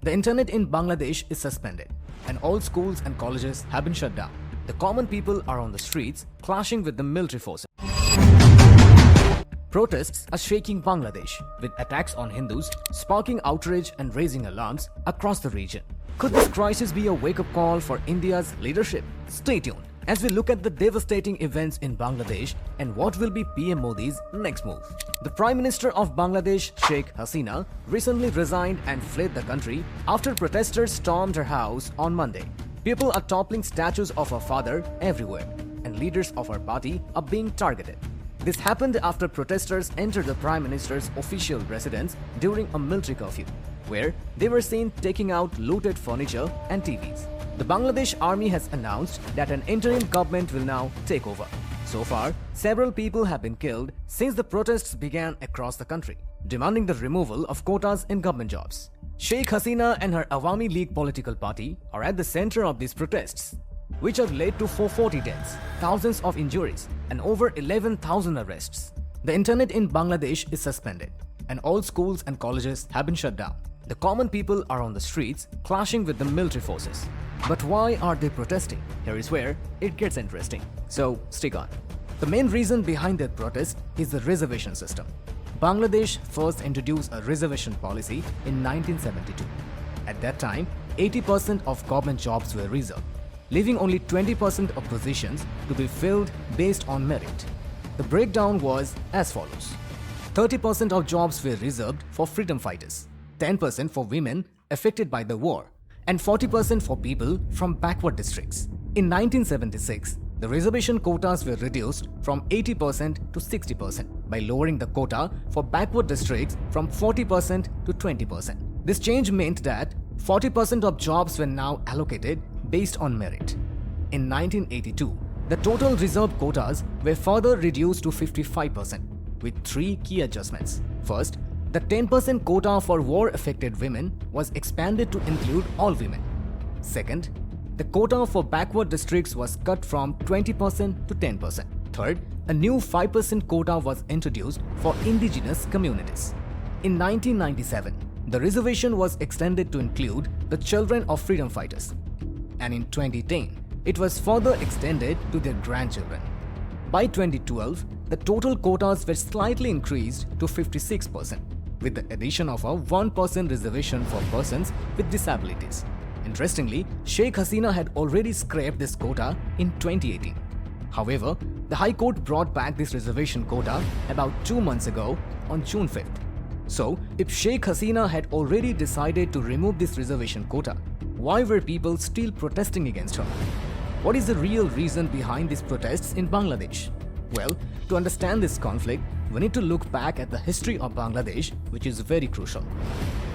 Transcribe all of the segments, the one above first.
The internet in Bangladesh is suspended, and all schools and colleges have been shut down. The common people are on the streets, clashing with the military forces. Protests are shaking Bangladesh, with attacks on Hindus sparking outrage and raising alarms across the region. Could this crisis be a wake-up call for India's leadership? Stay tuned as we look at the devastating events in Bangladesh and what will be PM Modi's next move. The Prime Minister of Bangladesh, Sheikh Hasina, recently resigned and fled the country after protesters stormed her house on Monday. People are toppling statues of her father everywhere, and leaders of her party are being targeted. This happened after protesters entered the Prime Minister's official residence during a military curfew, where they were seen taking out looted furniture and TVs. The Bangladesh army has announced that an interim government will now take over. So far, several people have been killed since the protests began across the country, demanding the removal of quotas in government jobs. Sheikh Hasina and her Awami League political party are at the center of these protests, which have led to 440 deaths, thousands of injuries, and over 11,000 arrests. The internet in Bangladesh is suspended, and all schools and colleges have been shut down. The common people are on the streets, clashing with the military forces. But why are they protesting? Here is where it gets interesting. So stick on. The main reason behind their protest is the reservation system. Bangladesh first introduced a reservation policy in 1972. At that time, 80% of government jobs were reserved, leaving only 20% of positions to be filled based on merit. The breakdown was as follows. 30% of jobs were reserved for freedom fighters, 10% for women affected by the war, and 40% for people from backward districts. In 1976, the reservation quotas were reduced from 80% to 60% by lowering the quota for backward districts from 40% to 20%. This change meant that 40% of jobs were now allocated based on merit. In 1982, the total reserved quotas were further reduced to 55%, with three key adjustments. First, the 10% quota for war-affected women was expanded to include all women. Second, the quota for backward districts was cut from 20% to 10%. Third, a new 5% quota was introduced for indigenous communities. In 1997, the reservation was extended to include the children of freedom fighters. And in 2010, it was further extended to their grandchildren. By 2012, the total quotas were slightly increased to 56%, with the addition of a 1% reservation for persons with disabilities. Interestingly, Sheikh Hasina had already scrapped this quota in 2018. However, the High Court brought back this reservation quota about 2 months ago on June 5th. So, if Sheikh Hasina had already decided to remove this reservation quota, why were people still protesting against her? What is the real reason behind these protests in Bangladesh? Well, to understand this conflict, we need to look back at the history of Bangladesh, which is very crucial.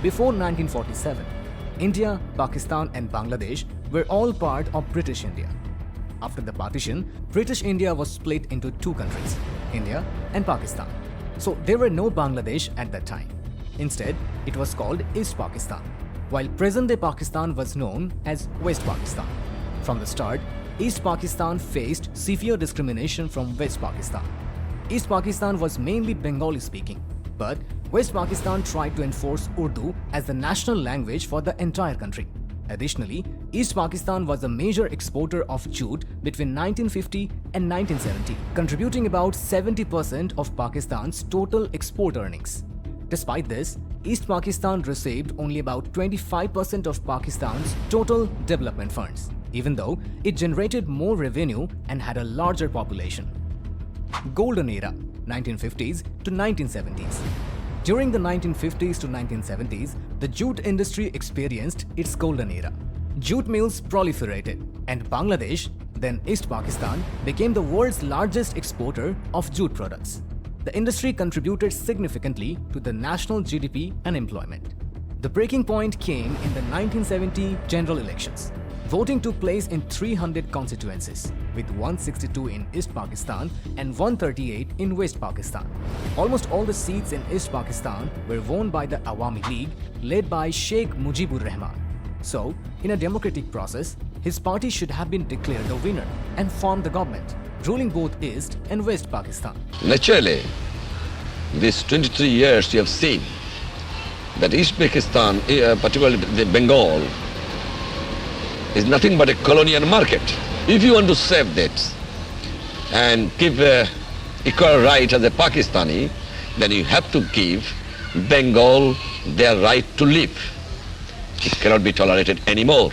Before 1947, India, Pakistan and Bangladesh were all part of British India. After the partition, British India was split into two countries, India and Pakistan. So there were no Bangladesh at that time. Instead, it was called East Pakistan, while present-day Pakistan was known as West Pakistan. From the start, East Pakistan faced severe discrimination from West Pakistan. East Pakistan was mainly Bengali-speaking, but West Pakistan tried to enforce Urdu as the national language for the entire country. Additionally, East Pakistan was a major exporter of jute between 1950 and 1970, contributing about 70% of Pakistan's total export earnings. Despite this, East Pakistan received only about 25% of Pakistan's total development funds, even though it generated more revenue and had a larger population. Golden Era, 1950s to 1970s. During the 1950s to 1970s, the jute industry experienced its golden era. Jute mills proliferated, and Bangladesh, then East Pakistan, became the world's largest exporter of jute products. The industry contributed significantly to the national GDP and employment. The breaking point came in the 1970 general elections. Voting took place in 300 constituencies, with 162 in East Pakistan and 138 in West Pakistan. Almost all the seats in East Pakistan were won by the Awami League, led by Sheikh Mujibur Rahman. So, in a democratic process, his party should have been declared the winner and formed the government, ruling both East and West Pakistan. Naturally, these 23 years you have seen that East Pakistan, particularly the Bengal, is nothing but a colonial market. If you want to save that and give equal right as a Pakistani, then you have to give Bengal their right to live. It cannot be tolerated anymore.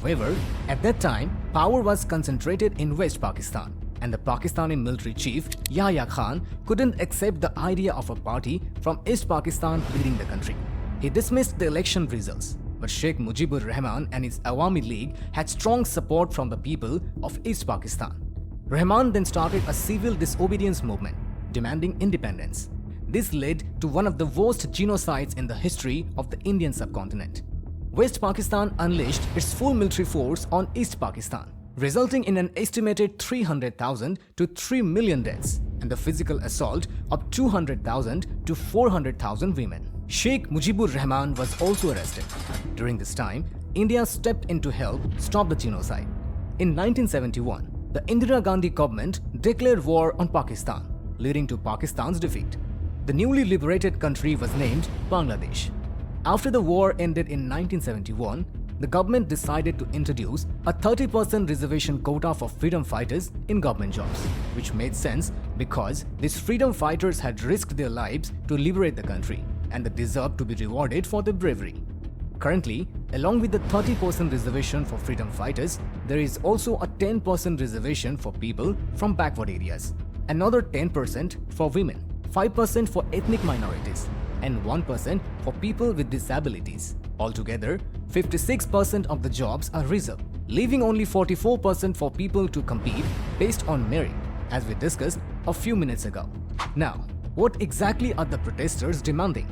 However, at that time, power was concentrated in West Pakistan, and the Pakistani military chief Yahya Khan couldn't accept the idea of a party from East Pakistan leading the country. He dismissed the election results, but Sheikh Mujibur Rahman and his Awami League had strong support from the people of East Pakistan. Rahman then started a civil disobedience movement, demanding independence. This led to one of the worst genocides in the history of the Indian subcontinent. West Pakistan unleashed its full military force on East Pakistan, resulting in an estimated 300,000 to 3 million deaths and the physical assault of 200,000 to 400,000 women. Sheikh Mujibur Rahman was also arrested. During this time, India stepped in to help stop the genocide. In 1971, the Indira Gandhi government declared war on Pakistan, leading to Pakistan's defeat. The newly liberated country was named Bangladesh. After the war ended in 1971, the government decided to introduce a 30% reservation quota for freedom fighters in government jobs, which made sense because these freedom fighters had risked their lives to liberate the country and they deserved to be rewarded for their bravery. Currently, along with the 30% reservation for freedom fighters, there is also a 10% reservation for people from backward areas, another 10% for women, 5% for ethnic minorities, and 1% for people with disabilities. Altogether, 56% of the jobs are reserved, leaving only 44% for people to compete based on merit, as we discussed a few minutes ago. Now, what exactly are the protesters demanding?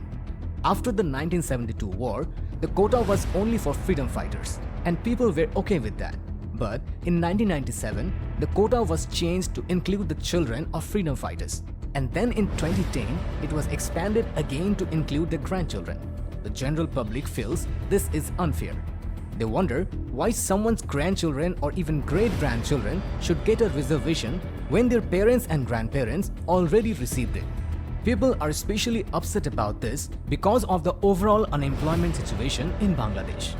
After the 1972 war, the quota was only for freedom fighters, and people were okay with that. But in 1997, the quota was changed to include the children of freedom fighters. And then in 2010, it was expanded again to include the grandchildren. The general public feels this is unfair. They wonder why someone's grandchildren or even great-grandchildren should get a reservation when their parents and grandparents already received it. People are especially upset about this because of the overall unemployment situation in Bangladesh.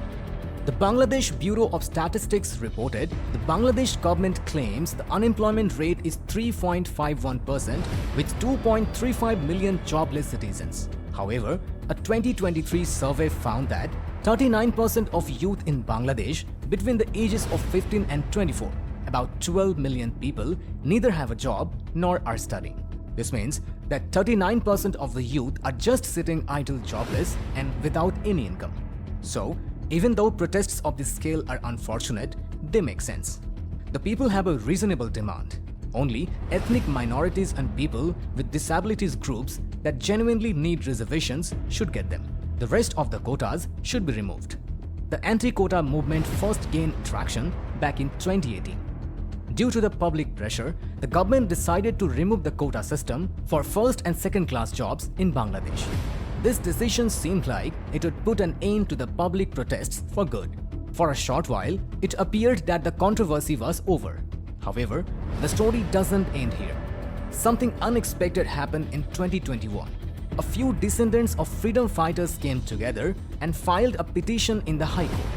The Bangladesh Bureau of Statistics reported the Bangladesh government claims the unemployment rate is 3.51% with 2.35 million jobless citizens. However, a 2023 survey found that 39% of youth in Bangladesh between the ages of 15 and 24, about 12 million people, neither have a job nor are studying. This means that 39% of the youth are just sitting idle jobless and without any income. So, even though protests of this scale are unfortunate, they make sense. The people have a reasonable demand. Only ethnic minorities and people with disabilities groups that genuinely need reservations should get them. The rest of the quotas should be removed. The anti-quota movement first gained traction back in 2018. Due to the public pressure, the government decided to remove the quota system for first and second class jobs in Bangladesh. This decision seemed like it would put an end to the public protests for good. For a short while, it appeared that the controversy was over. However, the story doesn't end here. Something unexpected happened in 2021. A few descendants of freedom fighters came together and filed a petition in the High Court.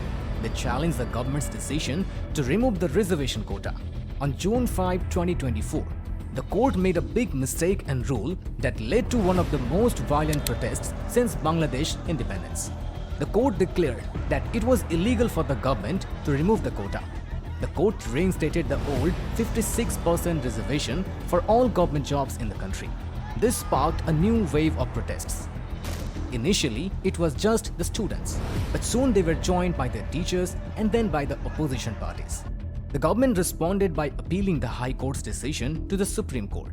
They challenged the government's decision to remove the reservation quota. On June 5, 2024, the court made a big mistake and rule that led to one of the most violent protests since Bangladesh independence. The court declared that it was illegal for the government to remove the quota. The court reinstated the old 56% reservation for all government jobs in the country. This sparked a new wave of protests. Initially, it was just the students, but soon they were joined by their teachers and then by the opposition parties. The government responded by appealing the High Court's decision to the Supreme Court.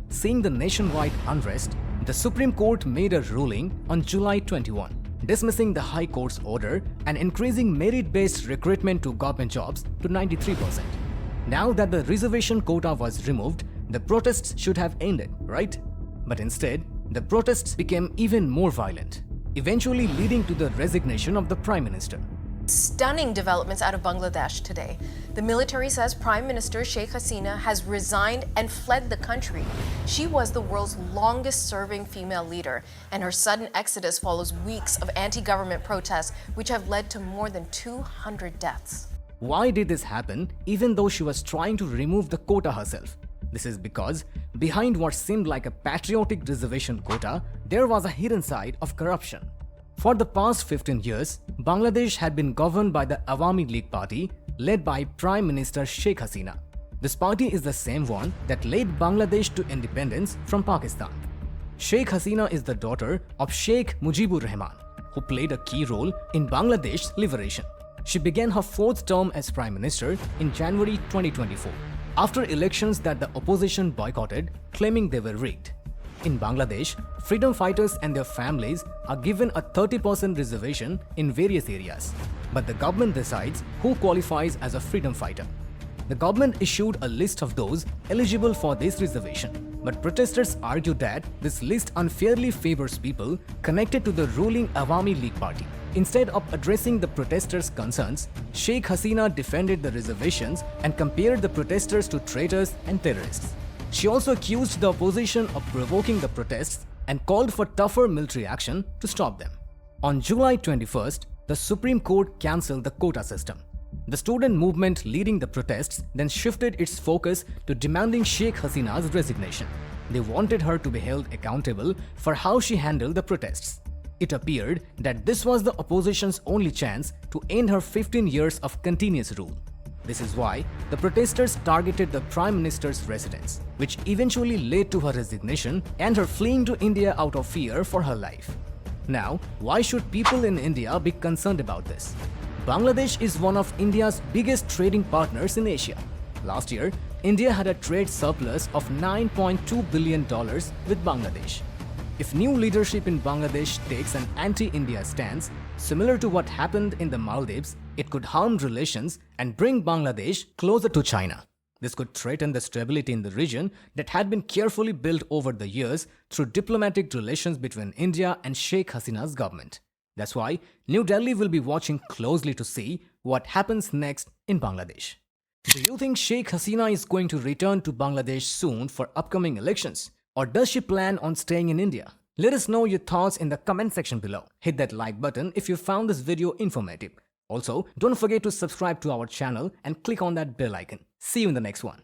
Seeing the nationwide unrest, the Supreme Court made a ruling on July 21, dismissing the High Court's order and increasing merit-based recruitment to government jobs to 93%. Now that the reservation quota was removed, the protests should have ended, right? But instead, the protests became even more violent, eventually leading to the resignation of the Prime Minister. Stunning developments out of Bangladesh today. The military says Prime Minister Sheikh Hasina has resigned and fled the country. She was the world's longest-serving female leader, and her sudden exodus follows weeks of anti-government protests, which have led to more than 200 deaths. Why did this happen even though she was trying to remove the quota herself? This is because behind what seemed like a patriotic reservation quota, there was a hidden side of corruption. For the past 15 years, Bangladesh had been governed by the Awami League Party, led by Prime Minister Sheikh Hasina. This party is the same one that led Bangladesh to independence from Pakistan. Sheikh Hasina is the daughter of Sheikh Mujibur Rahman, who played a key role in Bangladesh's liberation. She began her fourth term as Prime Minister in January 2024, after elections that the opposition boycotted, claiming they were rigged. In Bangladesh, freedom fighters and their families are given a 30% reservation in various areas, but the government decides who qualifies as a freedom fighter. The government issued a list of those eligible for this reservation, but protesters argue that this list unfairly favors people connected to the ruling Awami League Party. Instead of addressing the protesters' concerns, Sheikh Hasina defended the reservations and compared the protesters to traitors and terrorists. She also accused the opposition of provoking the protests and called for tougher military action to stop them. On July 21st, the Supreme Court cancelled the quota system. The student movement leading the protests then shifted its focus to demanding Sheikh Hasina's resignation. They wanted her to be held accountable for how she handled the protests. It appeared that this was the opposition's only chance to end her 15 years of continuous rule. This is why the protesters targeted the Prime Minister's residence, which eventually led to her resignation and her fleeing to India out of fear for her life. Now, why should people in India be concerned about this? Bangladesh is one of India's biggest trading partners in Asia. Last year, India had a trade surplus of $9.2 billion with Bangladesh. If new leadership in Bangladesh takes an anti-India stance, similar to what happened in the Maldives, it could harm relations and bring Bangladesh closer to China. This could threaten the stability in the region that had been carefully built over the years through diplomatic relations between India and Sheikh Hasina's government. That's why New Delhi will be watching closely to see what happens next in Bangladesh. Do you think Sheikh Hasina is going to return to Bangladesh soon for upcoming elections? Or does she plan on staying in India? Let us know your thoughts in the comment section below. Hit that like button if you found this video informative. Also, don't forget to subscribe to our channel and click on that bell icon. See you in the next one.